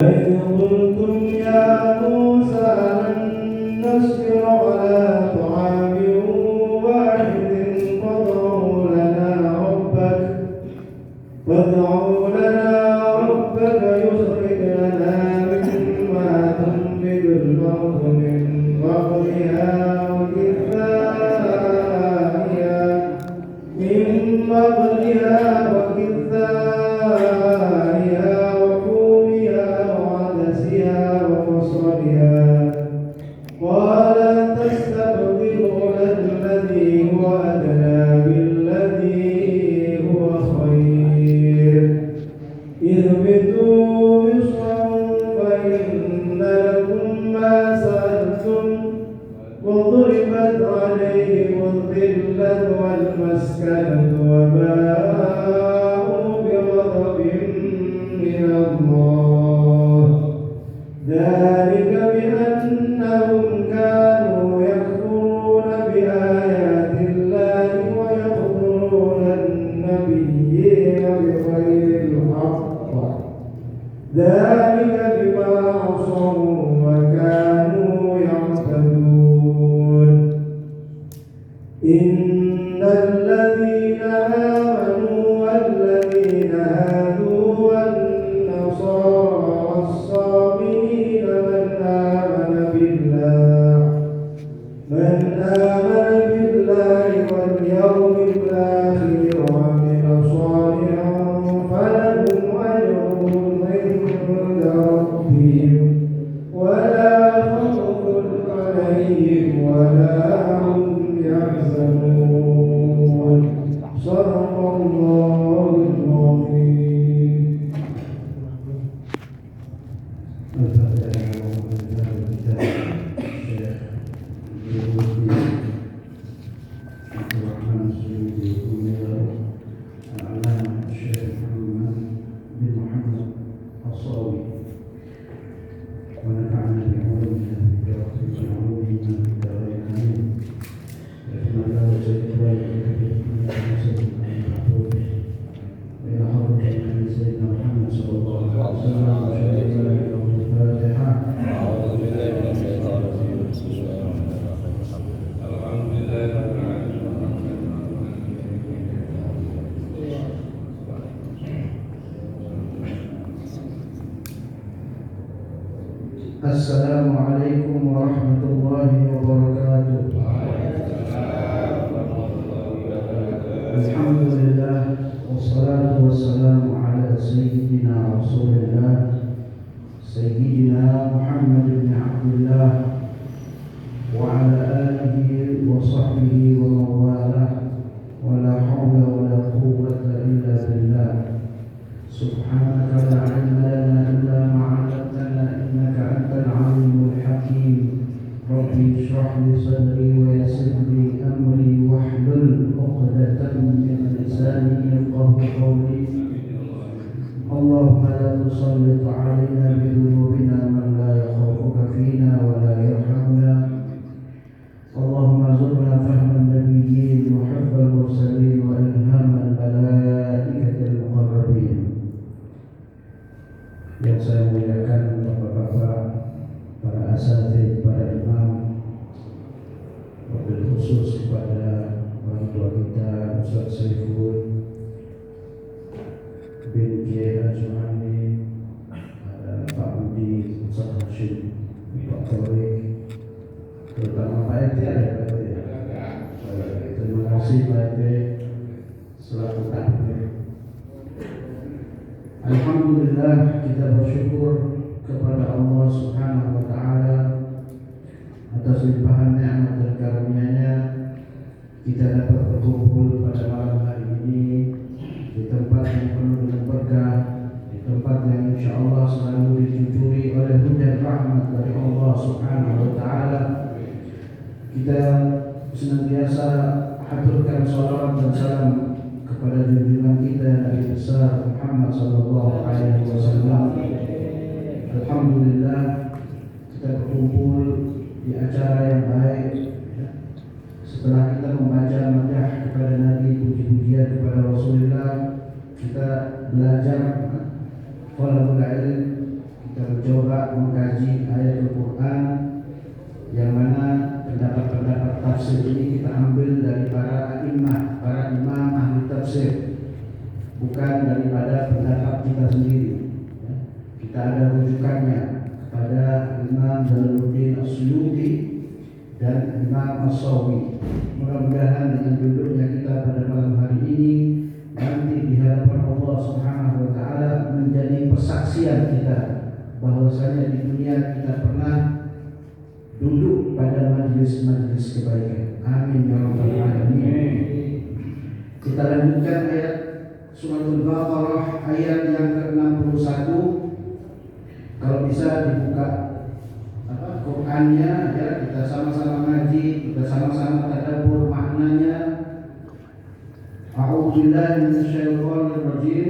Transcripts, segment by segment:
إذ قلتم يا موسى لن نصبر على طعام واحد فادع لنا ربك يخرج لنا مما تنبت الأرض من بقلها وفومها وعدسها وفصلها قال تستبدلون الذي هو أدنى بالذي هو خير اهبطوا مصرا فإن لكم ما سألتم وضربت عليهم الذلة والمسكنة وباءوا بغضب من الله ذلك بأنهم كانوا يكفرون بآيات الله ويقتلون النبيين بغير الحق ذلك بما عصوا وكانوا يعتدون إن الذين آمنوا والذين هادوا والنصارى والصابئين من آمن بالله واليوم الآخر وعمل صالحا فلهم أجرهم عند ربهم ولا خوف عليهم ولا هم يحزنون صدق الله العظيم. Assalamualaikum warahmatullahi wabarakatuh. Alhamdulillah wassalatu wassalamu ala sayyidina Rasulillah Sayyidina Muhammad bin Abdullah wa ala alihi wa sahbihi wa mawalah wa la hawla wa la quwwata illa billah. Subhanaka la ilma lana illa ma 'allamtana innaka antal alimul hakim. Rabbi shrah li sadri wa yassir li amri wahlul 'uqdatam min lisani yafqahu qawli. Allahumma la tusallit 'alaina bi dhunubina man la yakhafuka fina wa la yarhamuna. Allahumma zurna fahman nabiyyin wa hibbal mursalin wa ilhamal malaikatil muqarrabin. Yang saya muliakan bapak-bapak, para asatidz, para imam, wabil khusus kepada orang tua kita Ustaz Saiful bin Kiai Ajmani, ada Pak Budi, Ustaz Hashim, Pak Torik, terutama Pak RT ada Pak RT. Terima kasih Pak RT selaku takmir. Alhamdulillah, kita bersyukur kepada Allah Subhanahu wa taala atas limpahan nikmat dan karunia-Nya kita dapat berkumpul pada malam hari ini di tempat yang penuh dengan berkah, di tempat yang insyaallah selalu dijujuri oleh hujan rahmat dari Allah Subhanahu wa taala. Kita senantiasa haturkan salawat dan salam kepada junjungan kita Nabi besar Muhammad sallallahu alaihi wasallam. Alhamdulillah, kita berkumpul di acara yang baik. Setelah kita membaca madhah kepada Nabi, puji-pujian kepada Rasulullah, kita belajar talabul ilm, kita kita mencoba mengkaji ayat Al-Quran yang mana pendapat-pendapat tafsir ini kita ambil dari para imam ahli tafsir, bukan daripada pendapat kita sendiri. Kita ada rujukannya kepada Imam Jalaluddin As-Suyuti dan Imam As-Sawi. Mudah-mudahan dengan duduknya kita pada malam hari ini nanti di hadapan Allah Subhanahu wa taala menjadi persaksian kita bahwasanya di dunia kita pernah duduk pada majlis-majlis kebaikan. Amin ya rabbal alamin. Kita lanjutkan ayat Surah Al-Baqarah ayat yang ke-61. Kalau bisa dibuka Qur'annya ya, kita sama-sama ngaji, kita sama-sama tadabbur maknanya. A'udzubillahi minasyaitonir rajim.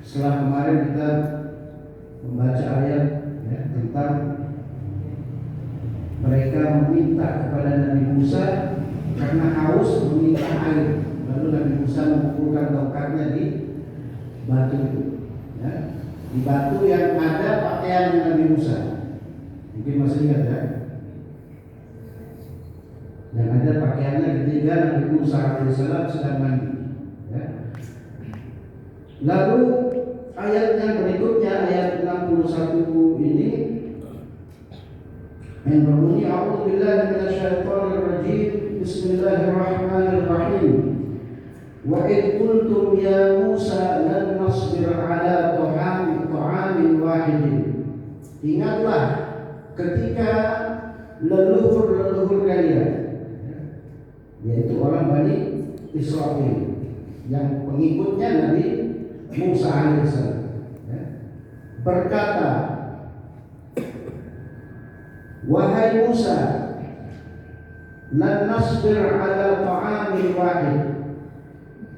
Setelah kemarin kita membaca ayat ya, tentang mereka meminta kepada Nabi Musa karena haus meminta air. Lalu Nabi Musa memukulkan tongkatnya di batu itu, ya, di batu yang ada pakaian Nabi Musa. Mungkin masih ingat ya? Yang ada pakaiannya ketika Nabi Musa alaihissalam sedang mandi. Ya. Lalu ayat yang berikutnya ayat 61 ini yang berbunyi A'udzubillahi minasyaitonir rajim. Bismillahirrahmanirrahim. Wa id qultum ya Musa lan nasbir ala ta'amin wahidin. Ingatlah ketika leluhur kalian, yaitu orang Bani Israel yang pengikutnya Nabi Musa alaihissalam, berkata, wahai Musa, lan nasbir ala ta'amin wahid.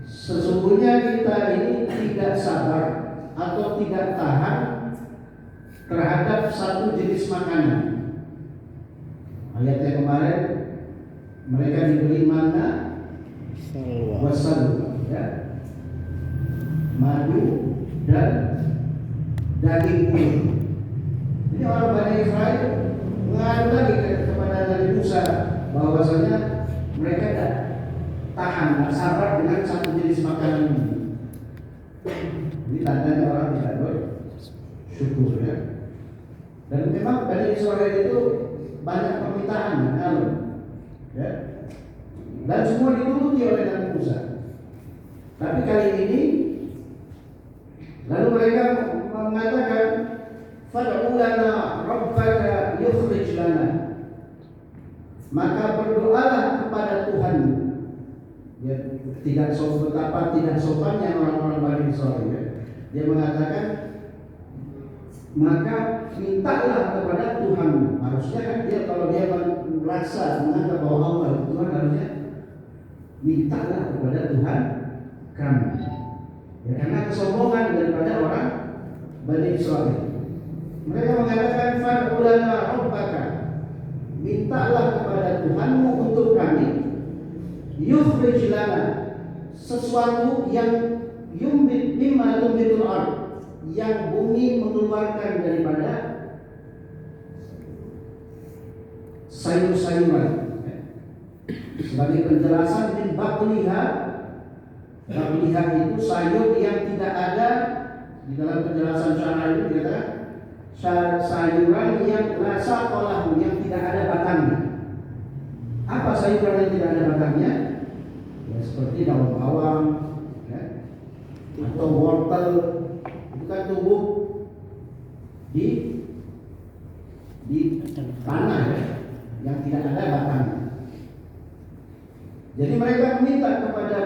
Sesungguhnya kita ini tidak sabar atau tidak tahan terhadap satu jenis makanan. Ayat yang kemarin mereka diberi mana wasalwa, ya, madu dan daging puyuh. Ini orang Bani Israel mengadu lagi kepada Nabi Musa bahwasanya mereka tidak tahan, tidak sabar dengan satu jenis makanan ini. Ini tandanya orang tidak bersyukur, ya. Dan memang Bani Israel itu banyak permintaan, ya. Dan semua dituruti oleh Nabi Musa. Tapi kali ini lalu mereka mengatakan, fad'u lana rabbaka yukhrij lana. Maka berdoalah kepada Tuhan. Ya, betapa tidak sopannya orang-orang Bani Israel. Ya. Dia mengatakan, maka mintalah kepada Tuhan. Harusnya kan dia kalau dia merasa menganggap bahwa Allah itu Tuhan, harusnya mintalah kepada Tuhan kami. Ya, karena kesombongan daripada orang Bani Israel. Mereka mengatakan fad'u lana rabbaka. Mintalah kepada Tuhanmu untuk kami. Yukhrij lana, sesuatu yang yumbit mimma tumbitul ardh, yang bumi mengeluarkan daripada sayur-sayuran. Sebagai penjelasan, min baqliha itu sayur yang tidak ada. Di dalam penjelasan syarah itu dikatakan sayuran yang rasa kolahu, yang tidak ada batangnya. Apa sayuran yang tidak ada batangnya? Ya, seperti daun bawang, ya, atau wortel. Itu kan tumbuh di tanah, ya, yang tidak ada batangnya. Jadi mereka meminta kepada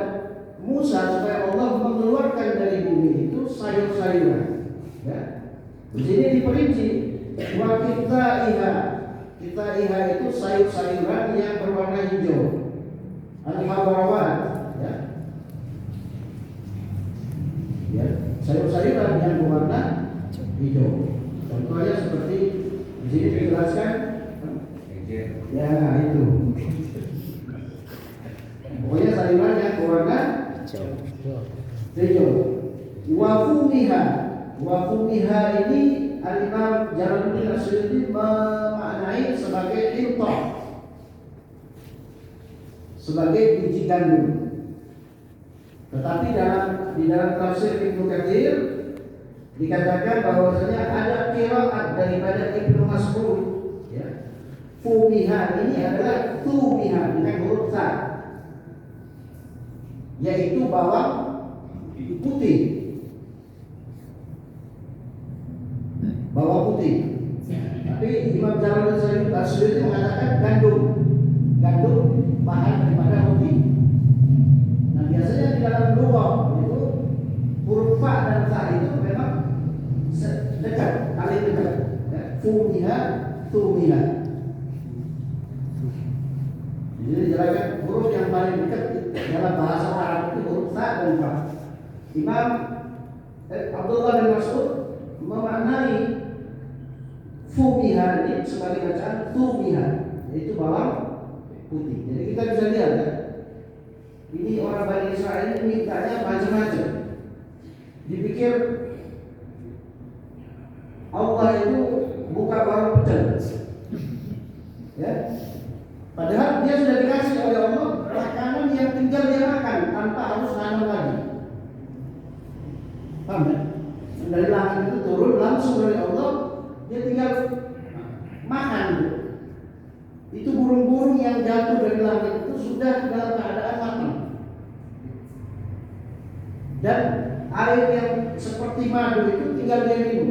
Musa supaya Allah mengeluarkan dari bumi itu sayur-sayuran. Ya. Di sini diperinci, wa kita iha itu sayur-sayuran yang berwarna hijau. Al-habrawat, ya. Ya, sayur-sayuran yang berwarna hijau. Contohnya seperti di sini dijelaskan, ya itu. Pokoknya sayuran yang berwarna hijau. Wa fumiha, Wa fumiha ini Al-Imam Jalaluddin As-Suyuti memaknai sebagai intoh, sebagai biji gandum. Tetapi di dalam tafsir Ibnu Katsir dikatakan bahwasanya ada qiraat daripada Ibnu Mas'ud, ya. Fumiha ini adalah tumiha dengan huruf ta, yaitu bawang putih. Bawang putih. Tapi Imam Jalaluddin As-Suyuti mengatakan gandum bahan daripada roti. Nah, biasanya di dalam lugah itu huruf fa dan ta itu memang dekat, paling dekat. Ya. Fumiha, tumiha. Jadi dijelaskan huruf yang paling dekat dalam bahasa Arab itu huruf ta dan fa. Imam Abdullah bin Mas'ud memaknai fumiha ini sebagai bacaan tumiha, yaitu bawang putih. Jadi kita bisa lihat ya, ini orang Bani Israel ini mintanya macam-macam. Dipikir Allah itu buka warung pecel, ya. Padahal dia sudah dikasih oleh Allah makanan yang tinggal dia makan tanpa harus nanam lagi. Paham ya? Dari langit itu turun langsung dari Allah, dia tinggal makan. Itu burung-burung yang jatuh dari langit itu sudah dalam keadaan matang. Dan air yang seperti madu itu tinggal dia minum.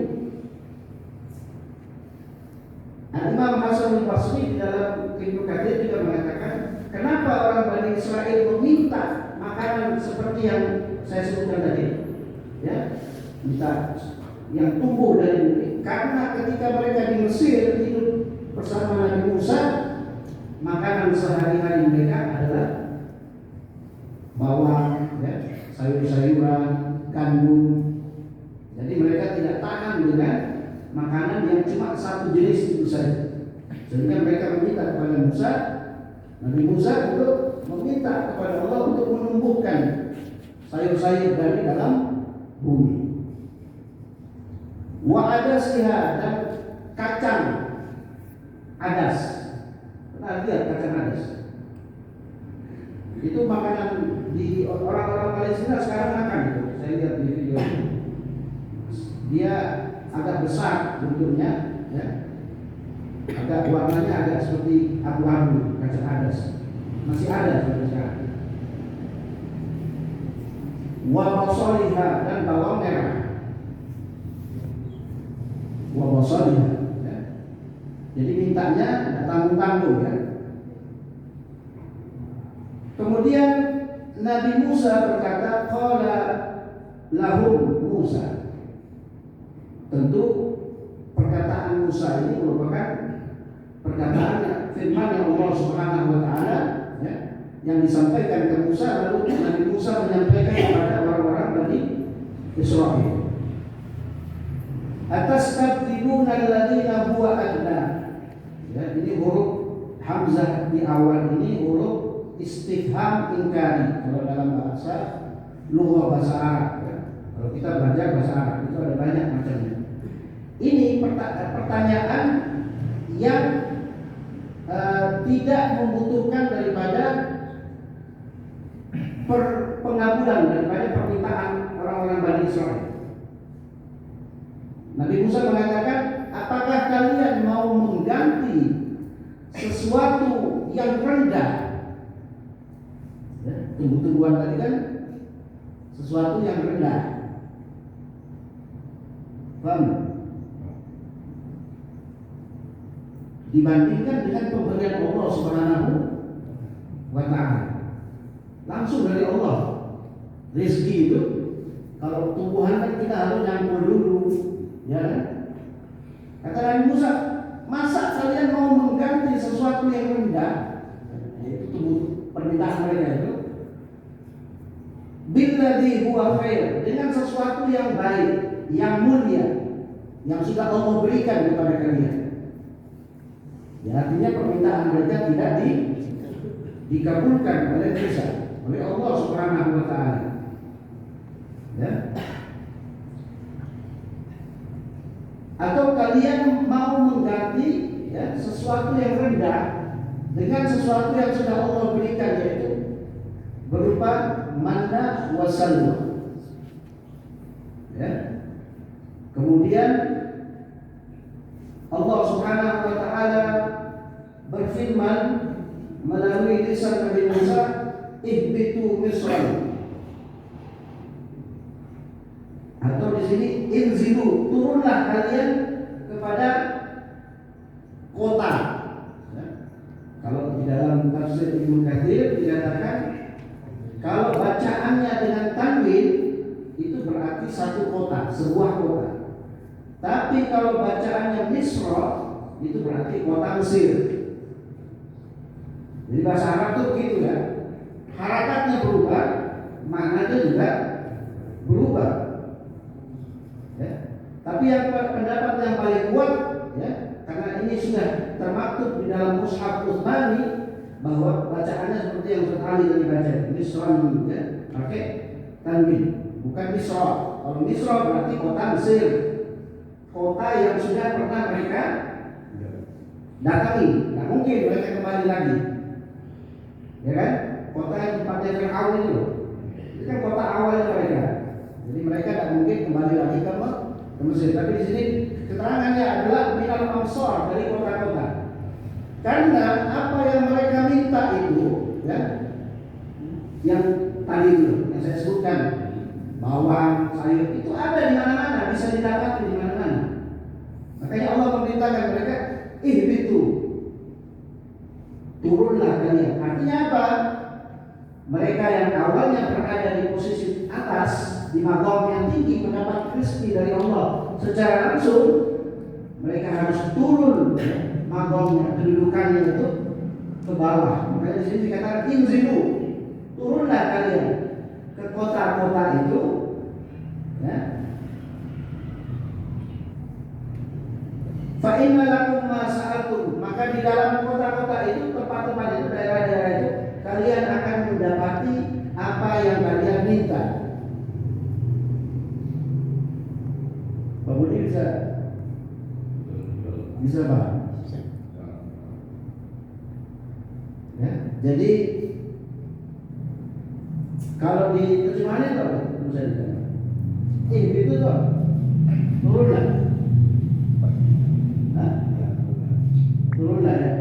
Imam Hasan al-Basri di dalam Ibnu Katsir juga mengatakan, kenapa orang Bani Israel meminta makanan seperti yang saya sebutkan tadi, ya, minta yang tumbuh dari bumi, karena ketika mereka di Mesir hidup bersama Nabi Musa, makanan sehari-hari mereka adalah bawang, ya, sayur-sayuran, gandum. Jadi mereka tidak tahan dengan makanan yang cuma satu jenis itu saja. Sehingga mereka meminta kepada Musa, Nabi Musa untuk meminta kepada Allah untuk menumbuhkan sayur-sayur dari dalam bumi. Wa adasiha, dan kacang adas. Pernah lihat kacang adas? Itu makanan di orang-orang Palestina sekarang makan itu. Saya lihat di video. Dia agak besar bentuknya, ya. Agak warnanya agak seperti abu-abu, kacang adas. Masih ada sampai sekarang. Wa basaliha, dan bawang merah. Wa basaliha, ya. Jadi mintanya tidak tanggung-tanggung, ya. Kemudian Nabi Musa berkata, qala lahum Musa. Tentu perkataan Musa ini merupakan perkataan firman yang Allah Subhanahu wa taala, ya, yang disampaikan ke Musa, lalu Nabi Musa menyampaikan kepada orang-orang Bani Israil. Atastabdiluna alladziina huwa adna. Ya, ini huruf hamzah di awal ini huruf istifham inkari kalau dalam bahasa lughah bahasa Arab, ya. Kalau kita belajar bahasa Arab itu ada banyak macamnya. Ini pertanyaan yang tidak membutuhkan daripada pengabulan daripada permintaan orang-orang Bani Israel. Nabi Musa mengatakan, apakah kalian mau mengganti sesuatu yang rendah? Ya, tumbuh-tumbuhan tadi kan sesuatu yang rendah. Paham? Dibandingkan dengan pemberian Allah Subhanahu wa ta'ala, langsung dari Allah. Rezeki itu, kalau tumbuhan kan kita harus nyampur dulu, ya kan? Kata Nabi Musa, masa kalian mau mengganti sesuatu yang rendah? Itu tumbuh permintaan mereka itu. Billadzi huwa khair, dengan sesuatu yang baik, yang mulia, yang sudah Allah berikan kepada kalian. Ya, artinya permintaan mereka tidak dikabulkan oleh Musa, oleh Allah Subhanahu wa taala. Ya. Atau kalian mau mengganti ya, sesuatu yang rendah dengan sesuatu yang sudah Allah berikan, yaitu berupa manna wa salwa. Ya. Kemudian Allah Subhanahu wa taala berfirman melalui lisan Nabi Musa, ihbitu Misran. Atau di sini inzilu, turunlah kalian kepada kota. Ya. Kalau di dalam tafsir Ibnu Katsir dikatakan kalau bacaannya dengan tanwin itu berarti satu kota, sebuah kota. Tapi kalau bacaannya Misra itu berarti kota Mesir. Jadi bahasa Arab itu begitu ya. Harakatnya berubah, maknanya juga berubah. Ya. Tapi yang pendapat yang paling kuat ya, karena ini sudah termaktub di dalam Mushaf Utsmani bahwa bacaannya seperti yang Ustaz Ali tadi baca, Misran ya, pakai tanwin, bukan Misra. Kalau Misra berarti kota Mesir, kota yang sudah pernah mereka datangi. Tidak mungkin mereka kembali lagi, ya kan? Kota yang tempatnya Fir'aun itu kan kota awalnya mereka. Jadi mereka tidak mungkin kembali lagi ke Mesir. Tapi di sini keterangannya adalah minal amsar, dari kota-kota. Karena apa yang mereka minta itu, ya, yang tadi itu yang saya sebutkan, bawang, sayur itu ada di mana-mana, bisa didapati di mana-mana. Makanya Allah memerintahkan mereka, ihbitu, turunlah kalian. Artinya apa? Mereka yang awalnya berada di posisi atas, di maqam yang tinggi, mendapat rezeki dari Allah secara langsung, mereka harus turun maqamnya, kedudukannya itu ke bawah. Makanya di sini dikatakan inzilu, turunlah kalian ke kota-kota itu, ya. Fa inna lakum ma sa'altum, maka di dalam kota-kota itu, tempat-tempat itu, daerah-daerah itu, kalian akan mendapati apa yang kalian minta. Pak Budi bisa Pak? Ya, jadi kalau di terjemahannya apa? Bisa ditanya. Itu tuh turunlah. Turunlah ya.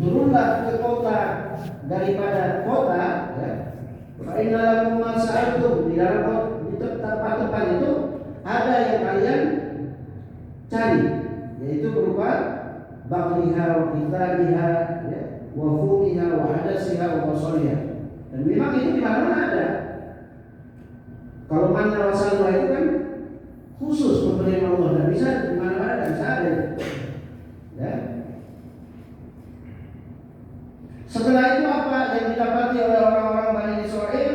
Turunlah ke kota daripada kota, ya. Fa inna lakum ma sa'altum, di dalam di tempat-tempat itu ada yang kalian cari, yaitu berupa baghliha wa qithaliha, ya, wa fumiha wa hadasiha wa basaliha. Dan memang itu di mana-mana ada. Kalau manna wa salwa itu kan khusus pemberian Allah, dan bisa di mana-mana, dan bisa ada. Ya. Setelah itu apa yang didapati oleh orang-orang Bani Israel?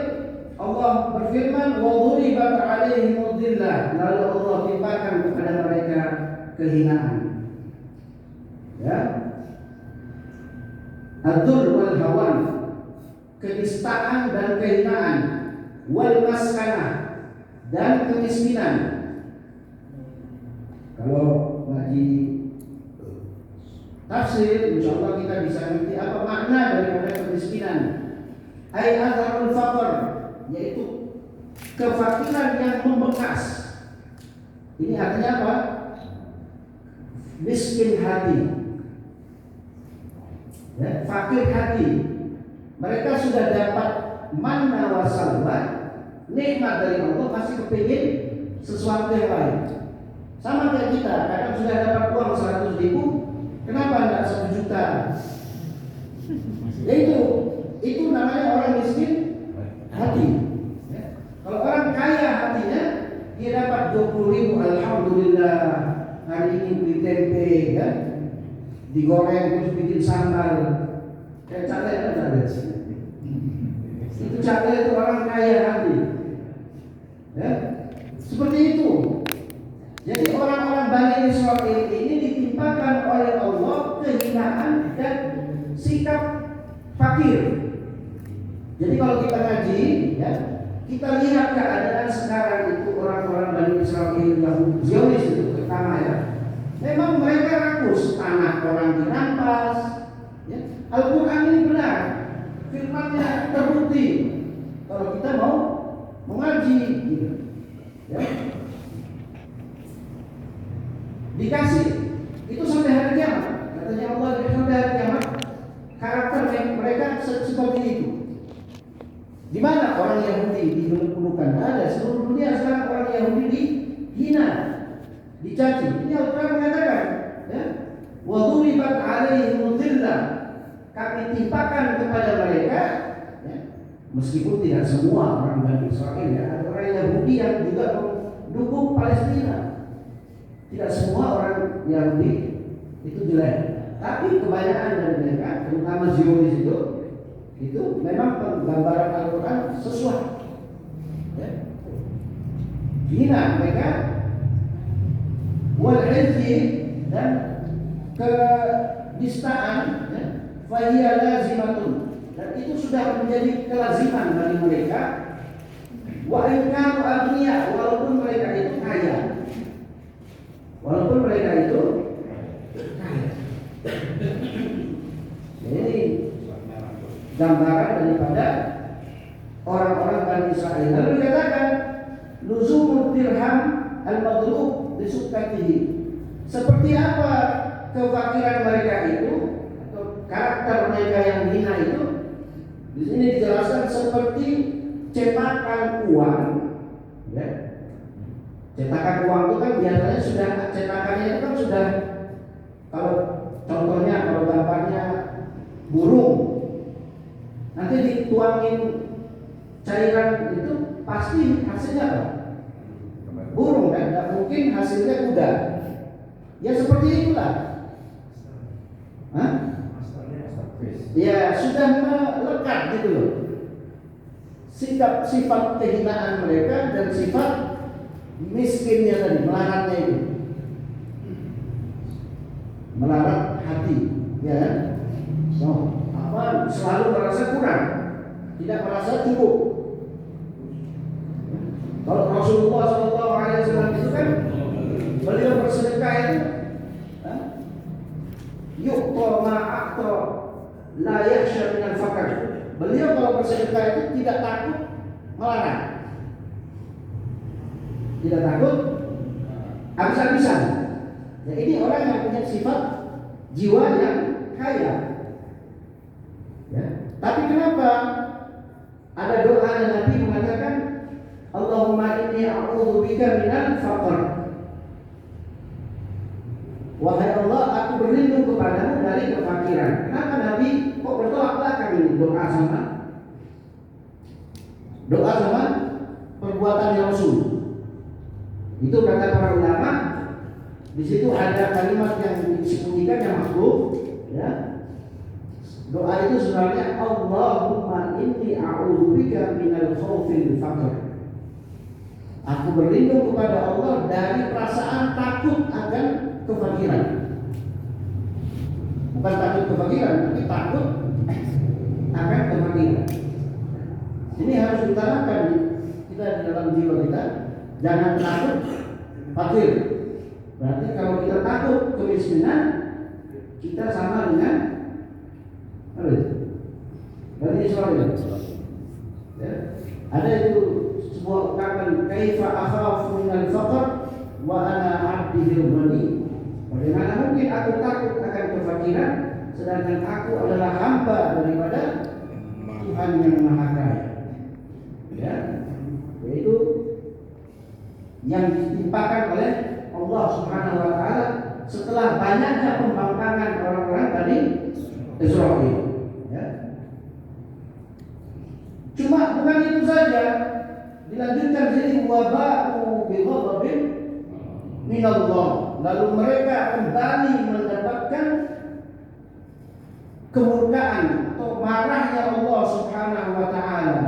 Allah berfirman, wa dhuribat 'alaihimud dhillah, lalu Allah timpakan kepada mereka kehinaan. Ya. Adzul wal hawan, kenistaan dan kehinaan, wal maskanah, dan kemiskinan. Kalau ngaji tafsir, insya Allah kita bisa ngerti apa makna daripada kemiskinan. Ai atharul faqr, yaitu kefakiran yang membekas. Ini artinya apa? Miskin hati, ya, fakir hati. Mereka sudah dapat manna wa salwa, nikmat dari Allah, masih kepingin sesuatu yang lain. Sama kayak kita, kadang sudah dapat uang 100.000, kenapa enggak 1 juta? Ya itu namanya orang miskin hati. Ya. Kalau orang kaya hatinya, dia dapat 20.000, alhamdulillah, hari ini beli tempe, ya, digoreng terus bikin sambal, kayak cabai kan cabai. Itu cabai itu orang kaya hati. Ya, seperti itu. Jadi orang-orang Bani Israil ini ditimpakan oleh Allah kehinaan dan sikap fakir. Jadi kalau kita ngaji, ya, kita lihat keadaan sekarang itu orang-orang Bani Israel yang Zionis itu terutama ya. Memang mereka rakus, tanah orang dirampas. Ya. Al-Quran ini benar, firman-Nya terbukti. Kalau kita mau mengaji, gitu. Ya. Dikasih itu sampai hari kiamat. Katanya Allah sampai hari kiamat karakter mereka seperti itu. Di mana orang Yahudi diperlukan? Ada seluruh dunia sekarang orang Yahudi dihina, dicaci. Ini Al-Quran mengatakan, ya, wa duribat alaihimul dhillah, kami timpakan kepada mereka, ya, meskipun tidak semua orang Bani Israel, ya, ada orang Yahudi yang juga mendukung Palestina. Tidak semua orang Yahudi itu jelek, tapi kebanyakan dari mereka, terutama Zionis itu memang penggambaran Al-Quran sesuai. Ya. Hina mereka wal izzi dan kedistaan, ya, fahiya lazimatun, dan itu sudah menjadi kelaziman bagi mereka. Wa in kanu aghniya, walaupun mereka itu kaya. Walaupun mereka itu kaya. Ini gambaran daripada orang-orang Bani Israel. Lalu dikatakan luzumul dirham al-madlub bisukatihi. Seperti apa kefakiran mereka itu atau karakter mereka yang hina itu? Di sini dijelaskan seperti cetakan uang, ya. Cetakan uang itu kan biasanya sudah cetakannya itu kan sudah, kalau contohnya kalau gambarnya burung, nanti dituangin cairan itu pasti hasilnya apa? Burung kan? Tidak mungkin hasilnya kuda. Ya seperti itulah. Hah? Ya sudah melekat gitu loh. Sifat kehinaan mereka dan sifat miskinnya tadi, melaratnya itu, melarat hati, ya. So, selalu merasa kurang, tidak merasa cukup. Kalau Rasulullah SAW itu kan beliau bersedekah itu, yuqta ma'aqta la yakhsha minal faqr. Beliau kalau bersedekah itu tidak takut melarat, tidak takut habis-habisan. Ya, ini orang yang punya sifat jiwa yang kaya. Ya. Tapi kenapa ada doa yang Nabi mengatakan Allahumma inni a'udzubika minal faqr. Wahai Allah, aku berlindung kepadamu dari kefakiran. Kenapa Nabi kok bertolak belakang ini doa sama perbuatan Rasul? Itu kata para ulama. Di situ ada kalimat yang disembunyikan yang makhluk, ya. Doa itu sebenarnya Allahumma inni a'udzubika minal khaufil faqr. Aku berlindung kepada Allah dari perasaan takut akan kefakiran. Bukan takut kefakiran, tapi takut akan kefakiran. Ini harus ditanamkan kita di dalam jiwa kita. Jangan takut fakir. Berarti kalau kita takut kemiskinan, kita sama dengan apa itu? Bani Israel. Ya. Ada itu sebuah ungkapan kaifa akhafu minal faqr wa ana 'abdil ghani. Bagaimana mungkin aku takut akan kefakiran sedangkan aku adalah hamba daripada Tuhan yang Maha Kaya. Ya. Yaitu yang ditimpakan oleh Allah Subhanahu wa taala setelah banyaknya pembangkangan orang-orang Bani Israel. Ya. Cuma bukan itu saja, dilanjutkan sini waba'u bi ghadabin min Allah. Lalu mereka kembali mendapatkan kemurkaan atau marahnya Allah Subhanahu wa taala.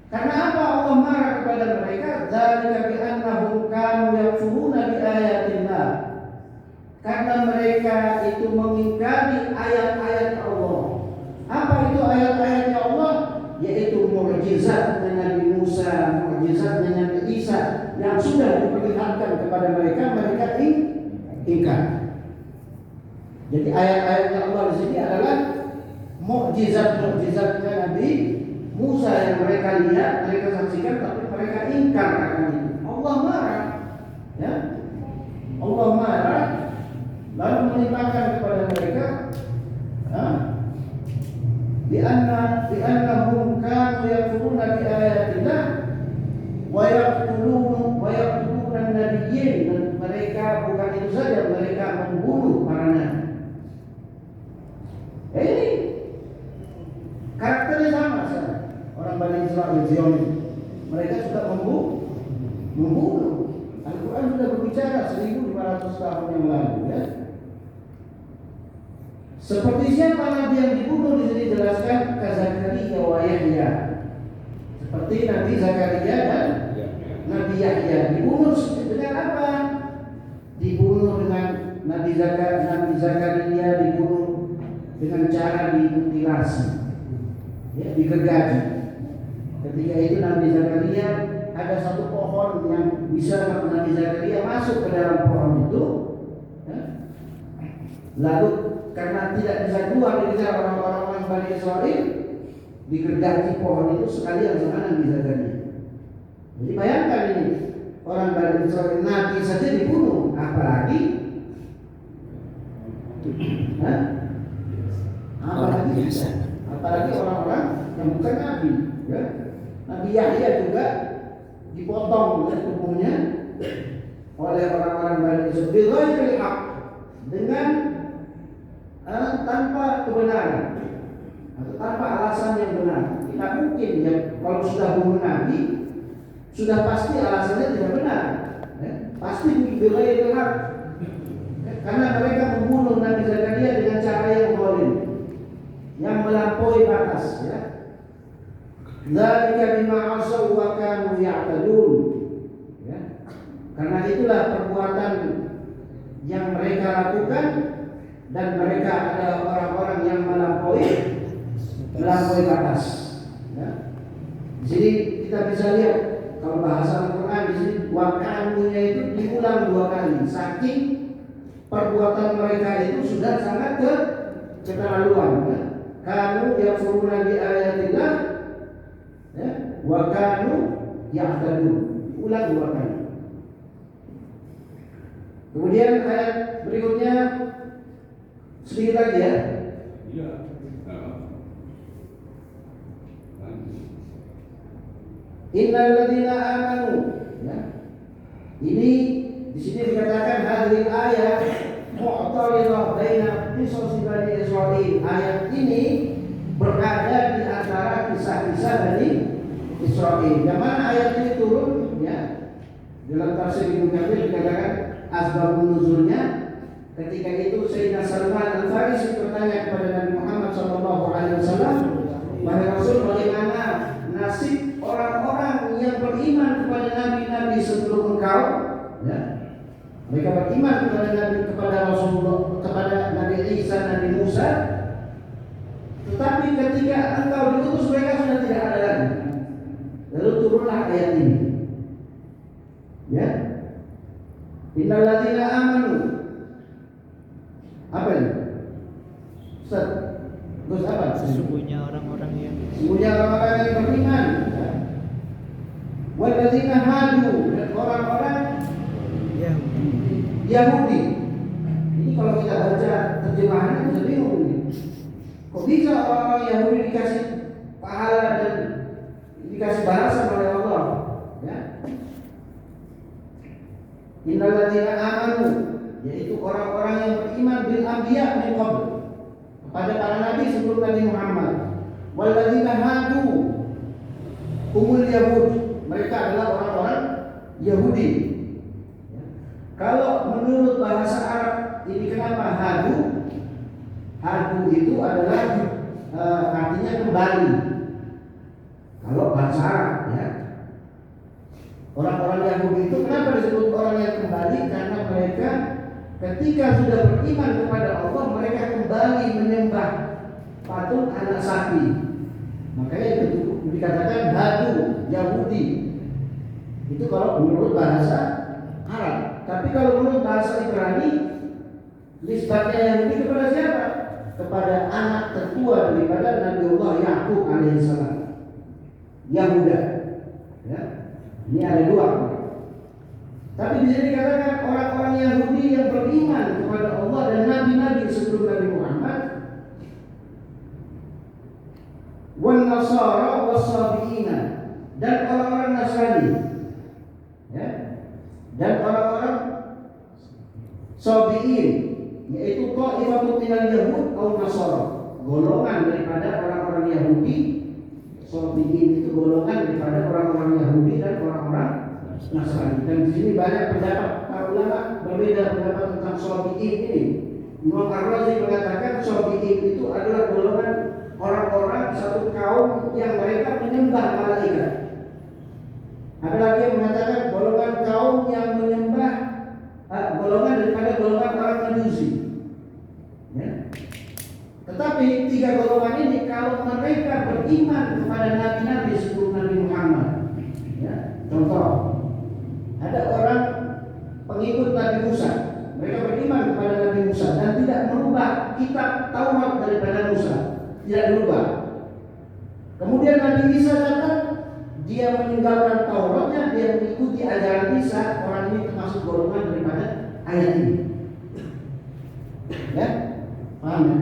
Karena apa Allah marah kepada mereka? Dzalika bi annahum kanu yakfuruna bi ayatillah. Karena mereka itu mengingkari ayat-ayat Allah. Apa itu ayat-ayatnya Allah? Yaitu mukjizat mukjizatnya Nabi Musa, mukjizatnya Nabi Isa yang sudah diperlihatkan kepada mereka, mereka ingkar. Jadi ayat-ayatnya Allah di sini adalah mukjizat-mukjizatnya Nabi Musa yang mereka lihat, mereka saksikan, tapi mereka ingkar akan itu. Allah marah, ya. Allah marah, lalu menimpakan kepada mereka, bi'annahum kanu yakfuruna bi ayatillah wa yaqtuluna an-nabiyyin, dan mereka bukan itu saja, mereka membunuh para nabi. Ini karakternya sama saja. Orang Bani Israel Zionis, mereka suka membunuh. Al-Quran sudah berbicara 1500 tahun yang lalu, ya. Seperti siapa nabi yang dibunuh di sini jelaskan, Zakaria wa Yahya. Seperti Nabi Zakaria dan Nabi Yahya dibunuh dengan apa? Dibunuh dengan Nabi Zakaria dibunuh dengan cara dimutilasi, ya, digergaji. Ketika itu Nabi Zakaria, ada satu pohon yang bisa Nabi Zakaria masuk ke dalam pohon itu, ya. Lalu karena tidak bisa keluar dikejar orang-orang Bani Israel, digergaji pohon itu sekalian sama Nabi Zakaria. Jadi bayangkan ini, orang Bani Israel, Nabi saja dibunuh, apalagi apalagi orang-orang yang bukan Nabi, ya. Nabi Yahya juga dipotong, ya, tubuhnya oleh orang-orang Bani Israel dengan tanpa kebenaran atau tanpa alasan yang benar. Tidak mungkin, ya, kalau sudah bunuh Nabi sudah pasti alasannya tidak benar, ya. Pasti bighairil haq, ya, karena mereka membunuh Nabi Zakaria dengan cara yang zalim, yang melampaui batas, ya. Dzalika bima asaw wa kanu ya'tadun, ya. Karena itulah perbuatan yang mereka lakukan, dan mereka adalah orang-orang yang melampaui batas, ya. Di sini kita bisa lihat kalau bahasa Al-Quran di sini wakanunya itu diulang 2 kali, saking perbuatan mereka itu sudah sangat keterlaluan, ya. Kanu yakfuruna bi ayatillah, ya, wa kanu ya'tadun, ulang 2 kali. Kemudian ayat berikutnya sedikit lagi, ya. Innal ladzina amanu, ya. Ini di sini dikatakan hadhihi ayat mu'taridah baina qisas Bani Israil. Ayat ini berada di antara kisah-kisah Bani Israil. Yang mana ayat ini turun, ya. Dalam tafsir Ibnu Katsir dikatakan asbabun nuzulnya, ketika itu Sayyidina Salman Al-Farisi bertanya kepada Nabi Muhammad SAW, wahai Rasul, bagaimana nasib orang-orang yang beriman kepada nabi-nabi sebelum engkau, ya. Mereka beriman kepada Nabi, kepada Rasulullah, kepada Nabi Isa, Nabi Musa, tetapi ketika engkau diutus mereka sudah tidak ada lagi. Lalu turunlah ayat ini, ya. Innal ladzina amanu, apa ini? Ustaz, terus apa? Sesungguhnya orang-orang yang beriman, ya. Walladzina hadu, dan orang-orang Yahudi. Ini kalau kita baca terjemahannya bisa bingung ini. Kok bisa orang-orang Yahudi dikasih pahala dan dikasih balasan oleh Allah, ya? Innal ladzina amanu, yaitu orang-orang yang beriman bil anbiya min qabl, kepada para nabi sebelum Nabi Muhammad. Walladzina hadu umul yahud, mereka adalah orang-orang Yahudi. Kalau menurut bahasa Arab ini kenapa hadu? Hadu itu adalah artinya kembali. Kalau bahasa Arab, ya. Orang-orang Yahudi itu kenapa disebut orang yang kembali? Karena mereka ketika sudah beriman kepada Allah, mereka kembali menyembah patung anak sapi. Makanya dikatakan Hadu, Yahudi. Itu kalau menurut bahasa Arab. Tapi kalau menurut bahasa Ibrani, nisbatnya Yahudi kepada siapa? Kepada anak tertua daripada Nabiullah Yakub alaihissalam, Yahuda. Ya. Ini ada dua. Tapi di sini dikatakan orang-orang Yahudi yang beriman kepada Allah dan nabi-nabi sebelum Nabi Muhammad, wan nasara was-sabiina, dan orang-orang Nasrani, ya, dan orang-orang Sabiin, yaitu ta'ifatun minal Yahud atau Nasara, golongan daripada orang-orang Yahudi. Sabiin itu golongan daripada orang-orang Yahudi dan orang-orang Nasrani. Dan di sini banyak pendapat para ulama berbeda pendapat tentang Sabiin ini. Imam Ar-Razi mengatakan Sabiin itu adalah golongan orang-orang satu kaum yang mereka menyembah malaikat. Ada lagi yang mengatakan golongan kaum yang menyembah golongan daripada golongan orang Majusi. Ya. Tetapi tiga golongan ini kalau mereka beriman kepada nabi-nabi sebelum Nabi Muhammad, ya, contoh, ada orang pengikut Nabi Musa, mereka beriman kepada Nabi Musa dan tidak merubah kitab Taurat daripada Musa, tidak dirubah. Kemudian Nabi Isa datang, dia meninggalkan Tauratnya, dia mengikuti ajaran Isa. Orang ini termasuk golongan daripada ayat ini. Ya, paham ya?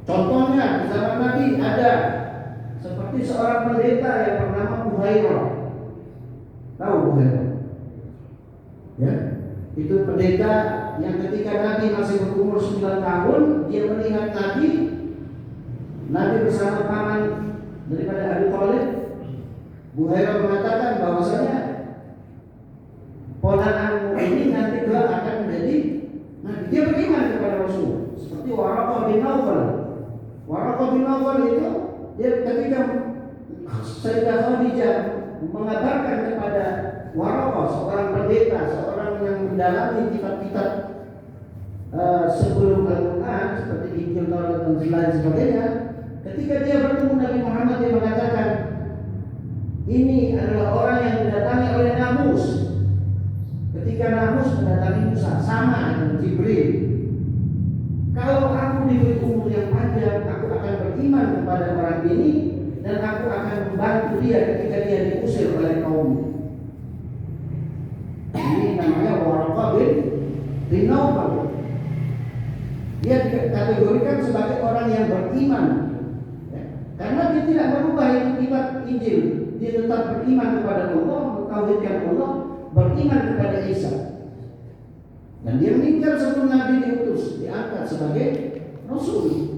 Contohnya di zaman Nabi ada seperti seorang pendeta yang bernama Buhairah. Tahu Buhairah? Ya, itu pendeta yang ketika Nabi masih berumur 9 tahun, dia melihat Nabi bersama paman daripada Abu Thalib. Buhairah mengatakan bahwasanya ponakanmu ini nanti kelak akan menjadi nabi. Dia beriman kepada Rasul. Seperti Waraqah bin Nawfal. Waraqah bin Nawfal itu dia ketika Sayyidah Khadijah mengabarkan kepada Waraqah, seorang pendeta, seorang yang mendalami kitab-kitab sebelum Al-Quran seperti Injil, Taurat dan lain sebagainya, ketika dia bertemu Nabi Muhammad, dia mengatakan, ini adalah orang yang didatangi oleh Namus. Ketika Namus mendatangi Musa, sama dengan Jibril. Kalau aku diberi umur yang panjang, aku akan beriman kepada orang ini dan aku akan membantu dia ketika dia diusir oleh kaumnya. Ini namanya Waraqah bin Nawfal. Dia dikategorikan sebagai orang yang beriman, ya, karena dia tidak merubah itu kitab Injil. Dia tetap beriman kepada Allah, mentauhidkan Allah, beriman kepada Isa. Dan dia meninggal sebelum Nabi diutus, diangkat sebagai Rasul.